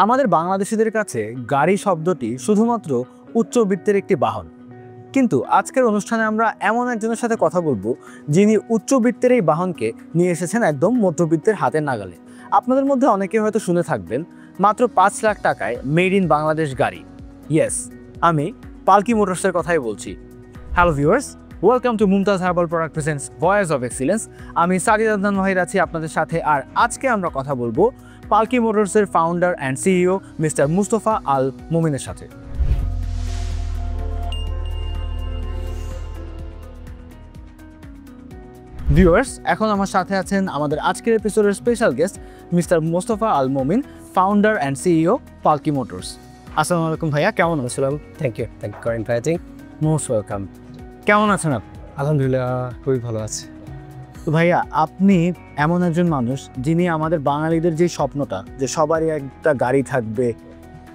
আমাদের বাংলাদেশিদের কাছে গাড়ি শব্দটি শুধুমাত্র উচ্চবিত্তের একটি বাহন, কিন্তু আজকের অনুষ্ঠানে আমরা এমন একজনের সাথে কথা বলবো যিনি উচ্চবিত্তের এই বাহনকে নিয়ে এসেছেন একদম মধ্যবিত্তের হাতের নাগালে। আপনাদের মধ্যে অনেকে হয়তো শুনে থাকবেন মাত্র 5 লাখ টাকায় মেড ইন বাংলাদেশ গাড়ি। ইয়েস, আমি পালকি মোটরসের কথাই বলছি। Hello viewers, welcome to Mumtaz herbal product presents voice of excellence. আমি সাজিদ আদনান মাহির আছি আপনাদের সাথে, আর আজকে আমরা কথা বলবো পালকি মোটরসের founder and CEO mister Mustafa Al মোমিনের সাথে। ভিউয়ার্স, এখন আমার সাথে আছেন আমাদের আজকের এপিসোডের special guest mister Mustafa Al Momin, founder and CEO Palki motors. আসসালামু আলাইকুম ভাইয়া, কেমন আছেন? Thank you for inviting. Most welcome. কেমন আছেন আপনি? আলহামদুলিল্লাহ, খুবই ভালো আছে। তো ভাইয়া, আপনি এমন একজন মানুষ যিনি আমাদের বাঙালিদের যে স্বপ্নটা যে সবারই একটা গাড়ি থাকবে,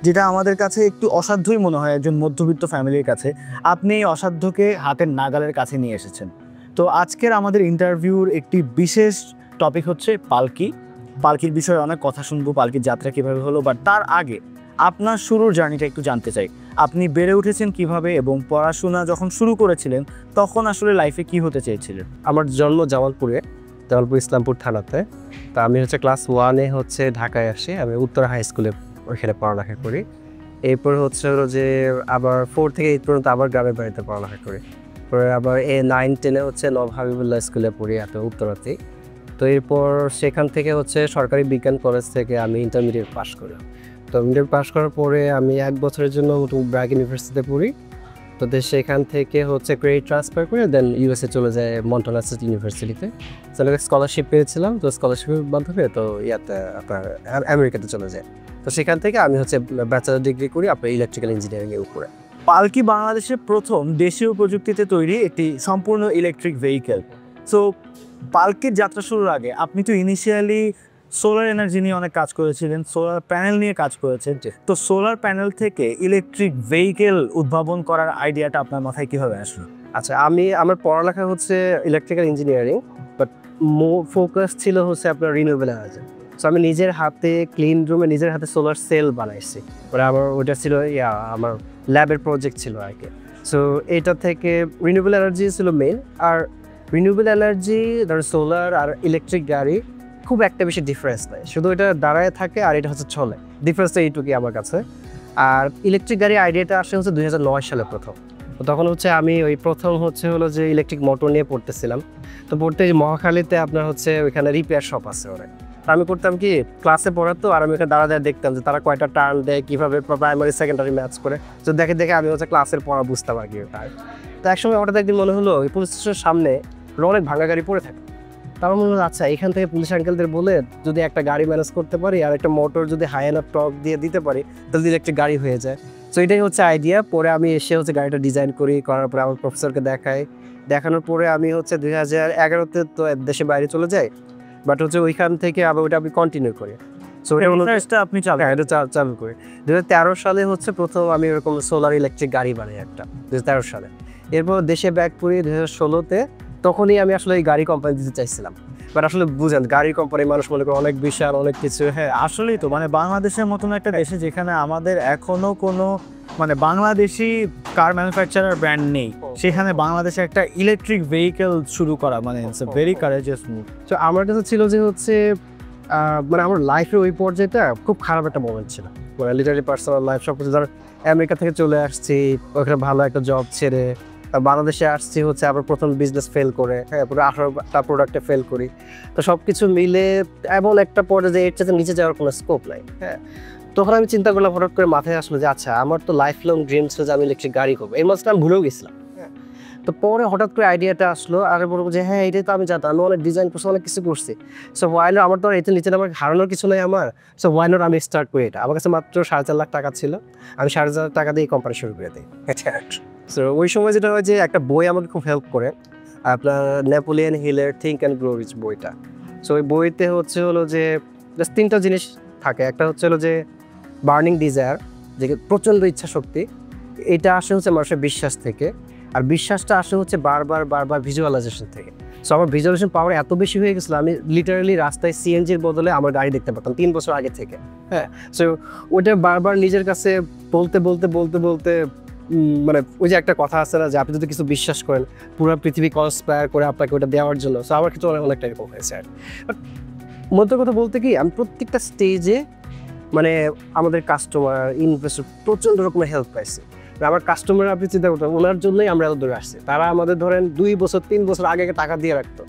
যেটা আমাদের কাছে একটু অসাধ্যই মনে হয় একজন মধ্যবিত্ত ফ্যামিলির কাছে, আপনি এই অসাধ্যকে হাতের নাগালের কাছে নিয়ে এসেছেন। তো আজকের আমাদের ইন্টারভিউর একটি বিশেষ টপিক হচ্ছে পালকি। পালকির বিষয়ে অনেক কথা শুনবো, পালকির যাত্রা কীভাবে হলো, বাট তার আগে আপনার শুরুর জার্নিটা একটু জানতে চাই। আপনি বেড়ে উঠেছেন কিভাবে এবং পড়াশোনা যখন শুরু করেছিলেন তখন আসলে লাইফে কি হতে চেয়েছিলেন? আমার জন্ম জামালপুর ইসলামপুর থানাতে। তা আমি ক্লাস 1-এ ঢাকায় আসি। আমি উত্তর হাই স্কুলে ওইখানে পড়ালেখা করি। এরপর হলো যে আবার 4 থেকে 8 পর্যন্ত আবার গ্রামের বাড়িতে পড়ালেখা করি। পরে আবার 9-10-এ নব হাবিবুল্লাহ স্কুলে পড়ি উত্তরাতেই। তো এরপর সেখান থেকে সরকারি বিজ্ঞান কলেজ থেকে আমি ইন্টারমিডিয়েট পাস করি। তো ইন্টারমিডিয়েট পাস করার পরে আমি 1 বছরের জন্য ব্র্যাক ইউনিভার্সিটিতে পড়ি। তো সেখান থেকে ক্রেডিট ট্রান্সফার করে দেন ইউএসএ চলে যায় মন্টানা স্টেট ইউনিভার্সিটিতে। স্কলারশিপ পেয়েছিলাম, তো স্কলারশিপের মাধ্যমে তো আপনার আমেরিকাতে চলে যায়। তো সেখান থেকে আমি ব্যাচেলার ডিগ্রি করি আপনার ইলেকট্রিক্যাল ইঞ্জিনিয়ারিংয়ের উপরে। পালকি বাংলাদেশের প্রথম দেশীয় প্রযুক্তিতে তৈরি একটি সম্পূর্ণ ইলেকট্রিক ভেহিকেল। সো পালকির যাত্রা শুরুর আগে আপনি তো ইনিশিয়ালি সোলার এনার্জি নিয়ে অনেক কাজ করেছিলেন, সোলার প্যানেল নিয়ে কাজ করেছেন। তো সোলার প্যানেল থেকে ইলেকট্রিক ভেহিকেল উদ্ভাবন করার আইডিয়াটা আপনার মাথায় কীভাবে আসলো? আচ্ছা, আমার পড়ালেখা ইলেকট্রিক্যাল ইঞ্জিনিয়ারিং, বাট ফোকাস ছিল আপনার রিনিউয়েবল এনার্জি। সো আমি নিজের হাতে ক্লিন রুমে নিজের হাতে সোলার সেল বানাইছি। আমার ওটা ছিল আমার ল্যাবের প্রজেক্ট ছিল আর কি। সো এটা থেকে রিনিউয়েবল এনার্জি ছিল মেইন। আর রিনিউয়েবল এনার্জি ধরো সোলার আর ইলেকট্রিক গাড়ি খুব একটা বেশি ডিফারেন্স নেই, শুধু এটা দাঁড়ায় থাকে আর এটা চলে। ডিফারেন্সটা এইটুকুই আমার কাছে। আর ইলেকট্রিক গাড়ি আইডিয়াটা আসে 2009 সালে প্রথম। তখন আমি ওই প্রথম হলো যে ইলেকট্রিক মোটর নিয়ে পড়তেছিলাম। তো পড়তে মহাখালীতে আপনার ওইখানে রিপেয়ার শপ আছে অনেক। আমি করতাম কি, ক্লাসে পড়াতো আর আমি ওখানে দাঁড়ায় দেখতাম যে তারা কয়টা টার্ন দেয়, কীভাবে প্রাইমারি সেকেন্ডারি ম্যাচ করে। তো দেখে আমি ক্লাসের পড়া বুঝতাম আর কি। তো একসময় হঠাৎ একদিন মনে হলো ওই পুলিশ স্টেশনের সামনে অনেক ভাঙা গাড়ি পড়ে থাকে। তার মনে হলো আচ্ছা, এখান থেকে পুলিশ আঙ্কেলদের বলে যদি একটা গাড়ি ম্যানেজ করতে পারি আর একটা মোটর যদি হাই এনাফ টর্ক দিয়ে দিতে পারি তাহলে ইলেকট্রিক গাড়ি হয়ে যায়। সো এটাই আইডিয়া। পরে আমি এসে গাড়িটা ডিজাইন করার পরে আমার প্রফেসরকে দেখানোর পরে আমি 2011-তে তো দেশে বাইরে চলে যাই। বাট ওইখান থেকে আবার ওটা আমি কন্টিনিউ করি। সো এটা আপনি চালু করি 2013 সালে প্রথম আমি এরকম সোলার ইলেকট্রিক গাড়ি বানাই একটা 2013 সালে। এরপর দেশে ব্যাক করি 2016-তে। তখনই আমি আসলে এই গাড়ি কোম্পানি দিতে চাইছিলাম, বাট আসলে বুঝেন গাড়ি কোম্পানি মানুষ মনে করে অনেক বিশাল অনেক কিছু। হ্যাঁ, আসলেই তো বাংলাদেশের মতন একটা দেশে যেখানে আমাদের এখনো কোনো বাংলাদেশি কার ম্যানুফ্যাকচারার ব্র্যান্ড নেই, সেখানে বাংলাদেশে একটা ইলেকট্রিক ভেহিকেল শুরু করা it's a very courageous move. তো আমার কাছে ছিল যে আমার লাইফের ওই পর্যায়েটা খুব খারাপ একটা মোমেন্ট ছিল। লিটারালি পার্সোনাল লাইফ সব কিছু, ধর আমেরিকা থেকে চলে আসছি, ওখানে ভালো একটা জব ছেড়ে বাংলাদেশে আসছি আবার প্রথম বিজনেস ফেল করে, হ্যাঁ, পুরো 18টা প্রোডাক্টে ফেল করি। তো সব কিছু মিলে এমন একটা পর্যায়ে যে এর চাইতে নিচে যাওয়ার কোনো স্কোপ নাই। হ্যাঁ, তখন আমি চিন্তা করলাম, হঠাৎ করে মাথায় আসলো যে আচ্ছা, আমার তো লাইফ লং ড্রিম ছিল যে আমি ইলেকট্রিক গাড়ি করবো। এই মাসটা আমি ভুলেও গেছিলাম। তো পরে হঠাৎ করে আইডিয়াটা আসলো, আর বলবো যে হ্যাঁ, এটাই তো আমি জানতাম, আমি অনেক ডিজাইন করছি, অনেক কিছু করছি। সো ওয়াইল আমার তো এতে নিচে আমার হারানোর কিছু নেই আমার। সো ওয়াই নট আমি স্টার্ট করি এটা। আমার কাছে মাত্র 4.5 লাখ টাকা ছিল, আমি 4.5 লাখ টাকা দিয়ে কোম্পানি শুরু করে দিই। সো ওই সময় যেটা হয় যে একটা বই আমাকে খুব হেল্প করে, আপনার নেপোলিয়ান হিলের থিঙ্ক অ্যান্ড গ্রো রিচ বইটা। সো ওই বইতে হলো যে জাস্ট 3টা জিনিস থাকে। একটা হলো যে বার্নিং ডিজায়ার, যে প্রচণ্ড ইচ্ছা শক্তি। এটা আসে মানুষের বিশ্বাস থেকে, আর বিশ্বাসটা আসে বারবার ভিজুয়ালাইজেশন থেকে। সো আমার ভিজুয়ালাইজেশন পাওয়ার এত বেশি হয়ে গেছিলো, আমি লিটারালি রাস্তায় সিএনজির বদলে আমার গাড়ি দেখতে পারতাম 3 বছর আগে থেকে। হ্যাঁ, সো ওইটা বারবার নিজের কাছে বলতে বলতে বলতে বলতে মানে ওই যে একটা কথা আছে না যে আপনি যদি কিছু বিশ্বাস করেন পুরো পৃথিবী কনস্পায়ার করে আপনাকে ওটা দেওয়ার জন্য, সো আমার ক্ষেত্রে অনেকটা এরকম হয়েছে আর। বাট মধ্যে কথা বলতে কি, আমি প্রত্যেকটা স্টেজে মানে আমাদের কাস্টমার ইনভেস্টর প্রচণ্ড রকমের হেল্প পাইছে। আমার কাস্টমার আপনি চিন্তা করতেন, ওনার জন্যই আমরা এত দূরে আসছি। তারা আমাদের ধরেন 2 বছর 3 বছর আগে টাকা দিয়ে রাখতো,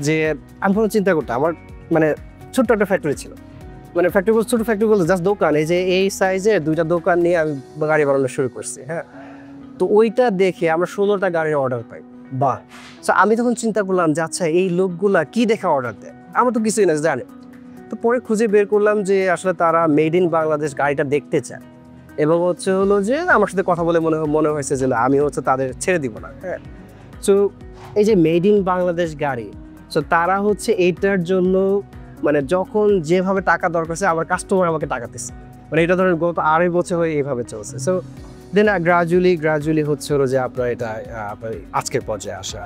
যে আমি কোনো চিন্তা করতাম। আমার মানে ছোট্ট একটা ফ্যাক্টরি ছিল, মানে ফ্যাক্টরি বলতে ছোটো ফ্যাক্টরি বলতে জাস্ট দোকান, এই যে এই সাইজে 2টা দোকান নিয়ে আমি গাড়ি বানানো শুরু করছি। হ্যাঁ, তো ওইটা দেখে আমরা 16টা গাড়ির অর্ডার পাই। বাহ! সো আমি তখন চিন্তা করলাম যে আচ্ছা এই লোকগুলা কি দেখে অর্ডার দেয়, আমার তো কিছুই না জানে। তো পরে খুঁজে বের করলাম যে আসলে তারা মেড ইন বাংলাদেশ গাড়িটা দেখতে চায়, এবং হলো যে আমার সাথে কথা বলে মনে হয়েছে যে আমি তাদের ছেড়ে দিব না। হ্যাঁ, সো এই যে মেড ইন বাংলাদেশ গাড়ি, সো তারা এইটার জন্য মানে যখন যেভাবে টাকা দরকার আছে আমার কাস্টমার আমাকে টাকা দিচ্ছে, মানে এটা ধরেন গত 2.5 বছর হয়ে এইভাবে চলছে। সো দেন গ্রাজুয়ালি হলো যে আপনার এটা আপনার আজকের পর্যায়ে আসা।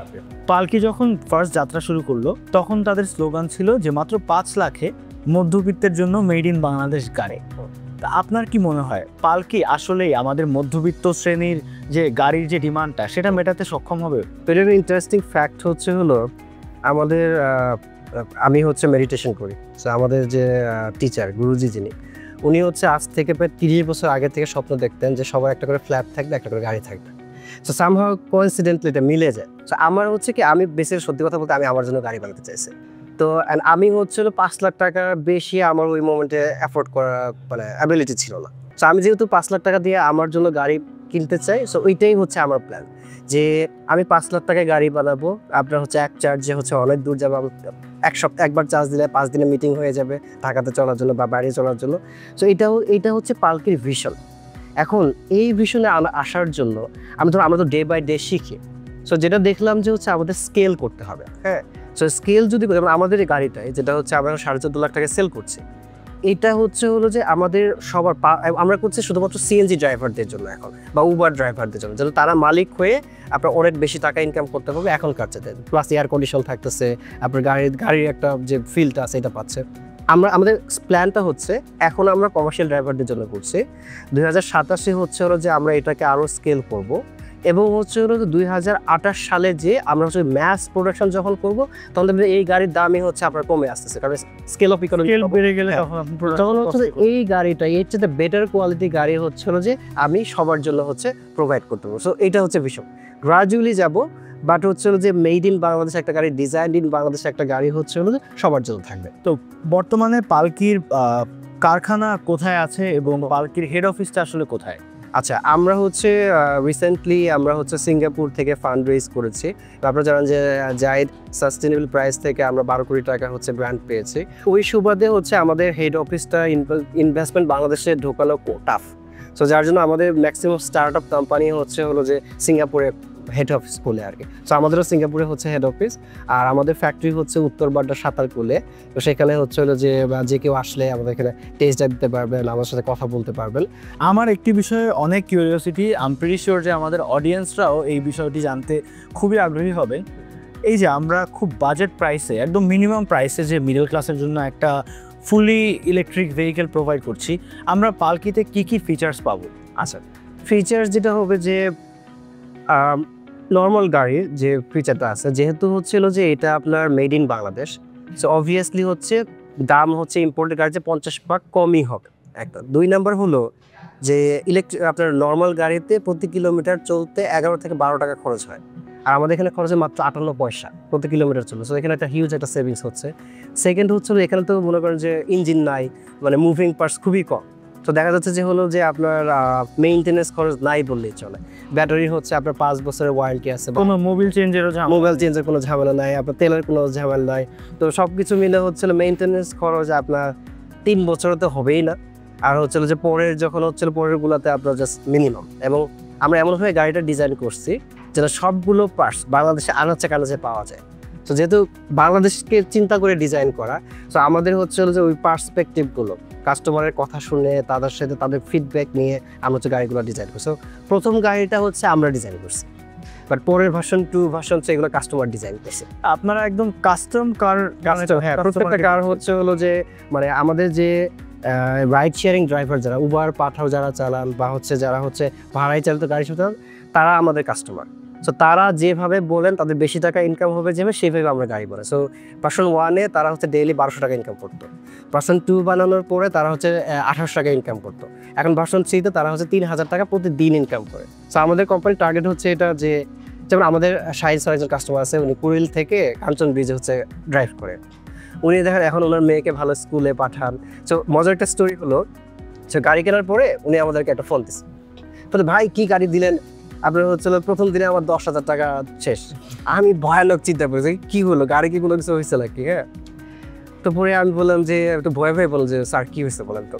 পালকি যখন ফার্স্ট যাত্রা শুরু করলো তখন তাদের স্লোগান ছিল যে মাত্র 5 লাখে মধ্যবিত্তের জন্য মেড ইন বাংলাদেশ গাড়ি। তা আপনার কি মনে হয় পালকি আসলেই আমাদের মধ্যবিত্ত শ্রেণীর যে গাড়ির যে ডিমান্ডটা সেটা মেটাতে সক্ষম হবে? তো এটার ইন্টারেস্টিং ফ্যাক্ট হলো আমাদের আমি মেডিটেশন করি। সো আমাদের যে টিচার গুরুজি যিনি, উনি আজ থেকে প্রায় 30 বছর আগে থেকে স্বপ্ন দেখতেন যে সবার একটা করে ফ্ল্যাট থাকবে, একটা করে গাড়ি থাকবে। সো সামহাউ কোইন্সিডেন্টলি এটা মিলে যায়। সো আমার কি আমি বেসিক্যালি সত্যি কথা বলতে আমি আমার জন্য গাড়ি বানাতে চাইছি। তো আমি 5 লাখ টাকার বেশি আমার ওই মোমেন্টে অ্যাফোর্ড করার মানে অ্যাবিলিটি ছিল না। সো আমি যেহেতু 5 লাখ টাকা দিয়ে আমার জন্য গাড়ি কিনতে চাই, সো ওইটাই আমার প্ল্যান যে আমি 5 লাখ টাকায় গাড়ি বানাবো। আপনার এক চার্জে অনেক দূর যাবো, এক সপ্তাহ একবার চার্জ দিলে 5 দিনে মিটিং হয়ে যাবে ঢাকাতে চলার জন্য বা বাইরে চলার জন্য। সো এইটা পালকির ভিশন। এখন এই ভিশনে আসার জন্য আমরা তো ডে বাই ডে শিখি। সো যেটা দেখলাম যে আমাদের স্কেল করতে হবে। হ্যাঁ, সো স্কেল যদি আমাদের এই গাড়িটাই যেটা আমরা 14.5 লাখ টাকায় সেল করছি, এটা হলো যে আমাদের সবার আমরা করছি শুধুমাত্র সিএনজি ড্রাইভারদের জন্য এখন, বা উবার ড্রাইভারদের জন্য, যেন তারা মালিক হয়ে আপনার অনেক বেশি টাকা ইনকাম করতে পারবে এখনকার চাইতে। প্লাস এয়ার কন্ডিশন থাকতেছে, আপনার গাড়ির একটা যে ফিলটা আছে এটা পাচ্ছে। আমাদের প্ল্যানটা এখন আমরা কমার্শিয়াল ড্রাইভারদের জন্য করছি। 2027 হলো যে আমরা এটাকে আরও স্কেল করব, এবং হলো 2028 সালে যে আমরা ম্যাস প্রোডাকশন যখন করব তখন এই গাড়ির দামই আপনার কমে আসতেছে, কারণ স্কেল অফ ইকোনমি বেড়ে গেলে তখন এই গাড়িটা এর চেয়ে বেটার কোয়ালিটি গাড়ি হলো যে আমি সবার জন্য প্রোভাইড করতে পারবো। সো এটা ভীষণ গ্রাজুয়ালি যাব, বাট হলো যে মেড ইন বাংলাদেশ একটা গাড়ি, ডিজাইন ইন বাংলাদেশ একটা গাড়ি হলো যে সবার জন্য থাকবে। তো বর্তমানে পালকির কারখানা কোথায় আছে এবং পালকির হেড অফিসটা আসলে কোথায়? আচ্ছা, আমরা রিসেন্টলি আমরা সিঙ্গাপুর থেকে ফান্ড রেজ করেছি। আপনারা জানেন যে জায়েদ সাস্টেনেবল প্রাইস থেকে আমরা 12 কোটি টাকা গ্র্যান্ট পেয়েছি। ওই সুবাদে আমাদের হেড অফিসটা ইনভেস্টমেন্ট বাংলাদেশে ঢোকানো টাফ। সো যার জন্য আমাদের ম্যাক্সিমাম স্টার্ট আপ কোম্পানি হলো যে সিঙ্গাপুরে হেড অফিস খুলে আর কি। সো আমাদেরও সিঙ্গাপুরে হেড অফিস, আর আমাদের ফ্যাক্টরি উত্তর বাড্ডা সাঁতারকুলে। তো সেখানে হলো যে কেউ আসলে আমাদের এখানে টেস্ট ড্রাইভ দিতে পারবেন, আমার সাথে কথা বলতে পারবেন। আমার একটি বিষয়ে অনেক curiosity, I am pretty sure যে আমাদের অডিয়েন্সরাও এই বিষয়টি জানতে খুবই আগ্রহী হবে। এই যে আমরা খুব বাজেট প্রাইসে, একদম মিনিমাম প্রাইসে যে মিডল ক্লাসের জন্য একটা ফুলি ইলেকট্রিক ভেহিকেল প্রোভাইড করছি, আমরা পালকিতে কি কি ফিচার্স পাবো? আচ্ছা, ফিচার্স যেটা হবে যে নর্মাল গাড়ির যে ফিচারটা আছে, যেহেতু হলো যে এটা আপনার made in Bangladesh, so obviously দাম ইম্পোর্টেড গাড়ির যে 50% কমই হবে একটা। 2 নাম্বার হলো যে আপনার নর্মাল গাড়িতে প্রতি কিলোমিটার চলতে 11 থেকে 12 টাকা খরচ হয়, আর আমাদের এখানে খরচ হয় মাত্র 58 পয়সা প্রতি কিলোমিটার চলবে। সো এখানে একটা হিউজ একটা সেভিংস সেকেন্ড এখানে তো মনে করেন যে ইঞ্জিন নাই, মানে মুভিং পার্টস খুবই কম। তো দেখা যাচ্ছে যে যে আপনার মেইনটেনেন্স খরচ নাই বললেই চলে। ব্যাটারি আপনার 5 বছরের ওয়ারেন্টি আছে, কোনো মোবিল চেঞ্জের কোনো ঝামেলা নাই, আপনার তেলের কোনো ঝামেলা নাই। তো সব কিছু মিলে মেইনটেনেন্স খরচ আপনার 3 বছর তো হবেই না। আর যে পরের যখন পরের গুলাতে আপনার জাস্ট মিনিমাম। এবং আমরা এমনভাবে গাড়িটা ডিজাইন করছি যেন সবগুলো পার্টস বাংলাদেশে আনাচে কানাচে পাওয়া যায়। তো যেহেতু বাংলাদেশকে চিন্তা করে ডিজাইন করা, তো আমাদের যে ওই পার্সপেক্টিভগুলো কাস্টমারের কথা শুনে তাদের সাথে তাদের ফিডব্যাক নিয়ে আমরা গাড়িগুলো ডিজাইন করছি। প্রথম গাড়িটা আমরা ডিজাইন করছি। বাট পরের ভার্সন 2 ভার্সন 3 এগুলো কাস্টমার ডিজাইন করছে। আপনারা একদম কাস্টম কার হ্যাঁ, প্রত্যেকটা কার হচ্ছে হলো যে মানে আমাদের যে রাইড শেয়ারিং ড্রাইভার যারা উবার পাঠাও যারা চালান বা হচ্ছে যারা হচ্ছে ভাড়ায় চালিত গাড়ি চালান তারা আমাদের কাস্টমার। সো তারা যেভাবে বলেন তাদের বেশি টাকা ইনকাম হবে যেভাবে সেভাবে আমরা গাড়ি বলে। সো ভার্সন 1-এ তারা হচ্ছে ডেইলি 1200 টাকা ইনকাম করতো, ভার্সন 2 বানানোর পরে তারা হচ্ছে 2800 টাকা ইনকাম করতো, এখন ভার্সন 3-তে তারা হচ্ছে 3000 টাকা প্রতিদিন ইনকাম করে। সো আমাদের কোম্পানির টার্গেট হচ্ছে এটা যে যেমন আমাদের শাহিদ স্যার একজন কাস্টমার আছে, উনি কুড়িল থেকে কাঞ্চন ব্রিজে হচ্ছে ড্রাইভ করে, উনি দেখেন এখন ওনার মেয়েকে ভালো স্কুলে পাঠান। সো মজার একটা স্টোরি হলো সে গাড়ি কেনার পরে উনি আমাদেরকে একটা ফোন দিচ্ছে, বলে ভাই কি গাড়ি দিলেন আপনার হচ্ছে প্রথম দিনে আমার 10,000 টাকা শেষ। আমি ভয়ানক চিন্তা করেছি কি হলো, গাড়ি কি কোনো কিছু হয়েছে নাকি? হ্যাঁ, তো পরে আমি বললাম যে একটু ভয় ভয় বললাম যে স্যার কি হয়েছে বলেন তো।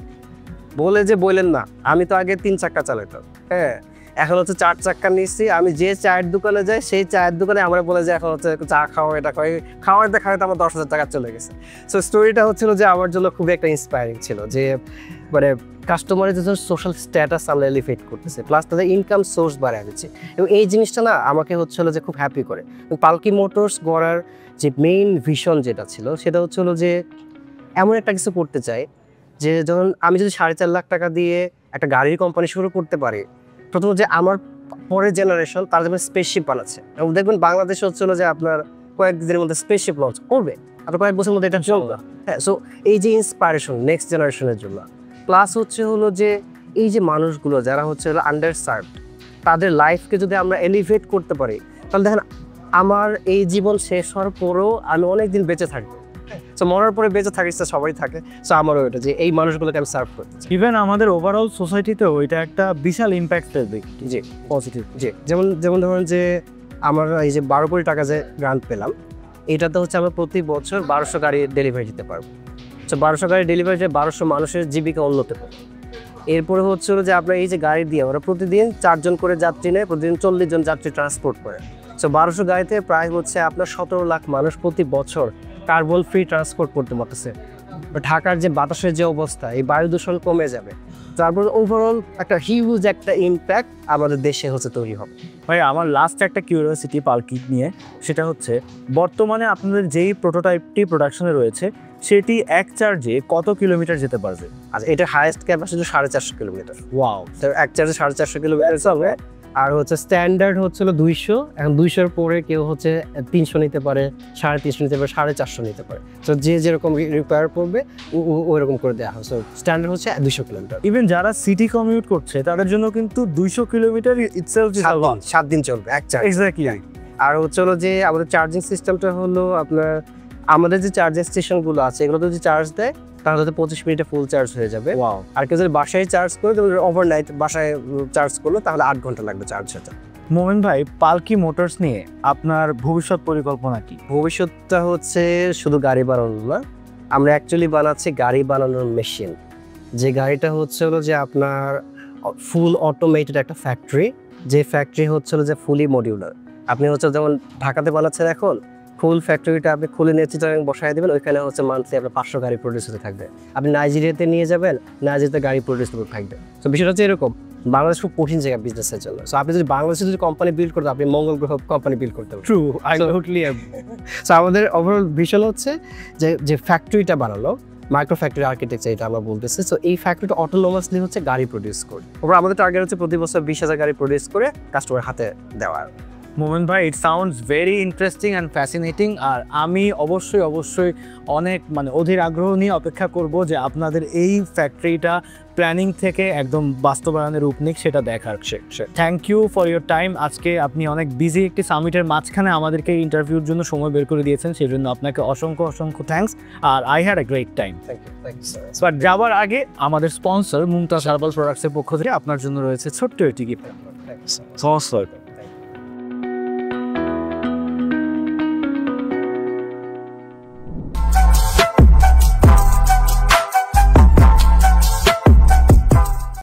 বলে যে বললেন না, আমি তো আগে 3 চাক্কা চালাতাম, হ্যাঁ এখন হচ্ছে 4 চাক্কা নিচ্ছি। আমি যে চায়ের দোকানে যাই সেই চায়ের দোকানে আমরা বলে যে এখন হচ্ছে চা খাওয়া এটা খাওয়াইতে খাওয়াইতে আমার 10,000 টাকা চলে গেছে। সো স্টোরিটা হচ্ছিল যে আমার জন্য খুবই একটা ইন্সপায়ারিং ছিল যে মানে কাস্টমারের যে সোশ্যাল স্ট্যাটাস আমরা এলিভেট করতেছে প্লাস তাদের ইনকাম সোর্স বাড়ায় দিচ্ছে, এবং এই জিনিসটা না আমাকে হচ্ছিল যে খুব হ্যাপি করে। পালকি মোটরস গড়ার যে মেইন ভিশন যেটা ছিল সেটা হচ্ছিল যে এমন একটা কিছু করতে চাই যে যখন আমি যদি 4.5 লাখ টাকা দিয়ে একটা গাড়ির কোম্পানি শুরু করতে পারি, প্রথমত যে আমার পরের জেনারেশন তারা যেমন স্পেসশিপ বানাচ্ছে, এবং দেখবেন বাংলাদেশে হচ্ছিল যে আপনার কয়েকদিনের মধ্যে স্পেসশিপ লঞ্চ করবে, আপনার কয়েক বছরের মধ্যে এটা চলবে। হ্যাঁ, সো এই যে ইন্সপায়ারেশন নেক্সট জেনারেশনের জন্য, প্লাস হচ্ছে হলো যে এই যে মানুষগুলো যারা হচ্ছে হলো আন্ডার সার্ভড তাদের লাইফকে যদি আমরা এলিভেট করতে পারি তাহলে দেখেন আমার এই জীবন শেষ হওয়ার পরেও আমি অনেকদিন বেঁচে থাকবো। সো মরার পরে বেঁচে থাকিস তো সবাই থাকে, সো আমারও এটা যে এই মানুষগুলোকে আমি সার্ভ করতে চাই। ইভেন আমাদের ওভারঅল সোসাইটিতেও এটা একটা বিশাল ইম্প্যাক্ট ফেলবে। জি পজিটিভ। জি, যেমন ধরুন যে আমরা এই যে 12 কোটি টাকা যে গ্রান্ট পেলাম, এটাতে হচ্ছে আমরা প্রতি বছর 1200 গাড়ি ডেলিভারি দিতে পারবো। সো 1200 গাড়ি ডেলিভারি দিয়ে 1200 মানুষের জীবিকা উন্নত করবো। এরপরে হচ্ছে হলো যে আপনার এই যে গাড়ি দিয়ে ওরা প্রতিদিন 4 জন করে যাত্রী নেয়, প্রতিদিন 40 জন যাত্রী ট্রান্সপোর্ট করে। সো 1200 গাড়িতে প্রায় হচ্ছে আপনার 17 লাখ মানুষ প্রতি বছর কার্বন ফ্রি ট্রান্সপোর্ট করতে পারতেছে। ঢাকার যে বাতাসের যে অবস্থা, এই বায়ু দূষণ কমে যাবে, তারপর ওভারঅল একটা হিউজ একটা ইম্প্যাক্ট আমাদের দেশে হচ্ছে তৈরি হবে। ভাই আমার লাস্ট একটা কিউরিওসিটি পালকি নিয়ে, সেটা হচ্ছে বর্তমানে আপনাদের যেই প্রোটোটাইপটি প্রোডাকশনে রয়েছে সেটি এক চার্জে কত কিলোমিটার যেতে পারবে? আচ্ছা, এটা হাইয়েস্ট ক্যাপাসিটি 450 কিলোমিটার। ওয়াও, তো এক চার্জে 450 কিলোমিটার চলবে। আর হচ্ছে স্ট্যান্ডার্ড হচ্ছিল 200, এখন 200-র পরে কেউ হচ্ছে 300 নিতে পারে, 350 নিতে পারে, 450 নিতে পারে। তো যে যেরকম রিকোয়ার করবে ওইরকম করে দেওয়া হয়। সো স্ট্যান্ডার্ড হচ্ছে 200 কিলোমিটার। ইভেন যারা সিটি কমিউট করছে তাদের জন্য কিন্তু 200 কিলোমিটার ইটসেলফ ইজ আ লট। 7 দিন চলবে এক চার্জ। এক্স্যাক্টলি। আর হচ্ছে হলো যে আমাদের চার্জিং সিস্টেমটা হলো আপনার আমাদের যে চার্জিং স্টেশনগুলো আছে এগুলো যদি চার্জ দেয় তাহলে হয়তো 25 মিনিটে ফুল চার্জ হয়ে যাবে। ওয়াও। আর কেউ যদি বাসায় চার্জ করে ওভারনাইট বাসায় চার্জ করলো তাহলে 8 ঘন্টা লাগবে চার্জ হতে। মোমেন ভাই, পালকি মোটরস নিয়ে আপনার ভবিষ্যৎ পরিকল্পনা কি? ভবিষ্যৎটা হচ্ছে শুধু গাড়ি বানানো না, আমরা অ্যাকচুয়ালি বানাচ্ছি গাড়ি বানানোর মেশিন। যে গাড়িটা হচ্ছে হলো যে আপনার ফুল অটোমেটেড একটা ফ্যাক্টরি, যে ফ্যাক্টরি হচ্ছে হলো যে ফুলি মডিউলার। আপনি হচ্ছে যেমন ঢাকাতে বানাচ্ছেন এখন, ফুল ফ্যাক্টরিটা আপনি খুলে নিয়ে বসায় দেবেন, ওইখানে হচ্ছে মান্থলি আপনার 500 গাড়ি প্রডিউস হতে থাকবে। আপনি নাইজেরিয়াতে নিয়ে যাবেন, নাইজেরিয়াতে গাড়ি প্রডিউস হতে থাকবে। তো বিষয়টা হচ্ছে এরকম, বাংলাদেশ খুব কঠিন জায়গা বিজনেসের জন্য। সো আপনি যদি বাংলাদেশে যদি কোম্পানি বিল্ড করতে, আপনি মঙ্গল গ্রহ কোম্পানি বিল্ড করতে পারবেন। True, I totally agri. So আমাদের ওভারঅল ভিশন হচ্ছে যে ফ্যাক্টরিটা বানালো, মাইক্রো ফ্যাক্টরি আর্কিটেকচার এটা আমরা বলতেছি। সো এই ফ্যাক্টরিটা অটোনোমাসলি হচ্ছে গাড়ি প্রডিউস করে। ওপর আমাদের টার্গেট হচ্ছে প্রতি বছর 20,000 গাড়ি প্রডিউস করে কাস্টমার হাতে দেওয়া। মোমেন ভাই, it sounds very interesting and fascinating. আর আমি অবশ্যই অনেক অধীর আগ্রহ নিয়ে অপেক্ষা করব যে আপনাদের এই ফ্যাক্টরিটা প্ল্যানিং থেকে একদম বাস্তবায়নের রূপ নিক সেটা দেখার। Thank you for your time. আজকে আপনি অনেক বিজি একটি সামিটের মাঝখানে আমাদেরকে ইন্টারভিউর জন্য সময় বের করে দিয়েছেন, সেই জন্য আপনাকে অসংখ্য থ্যাঙ্কস। আর I had a great time. Thank you. But যাওয়ার আগে আমাদের স্পন্সর মুমতাজ হার্বাল প্রোডাক্টসের পক্ষ থেকে আপনার জন্য রয়েছে ছোট্ট একটি গিফট।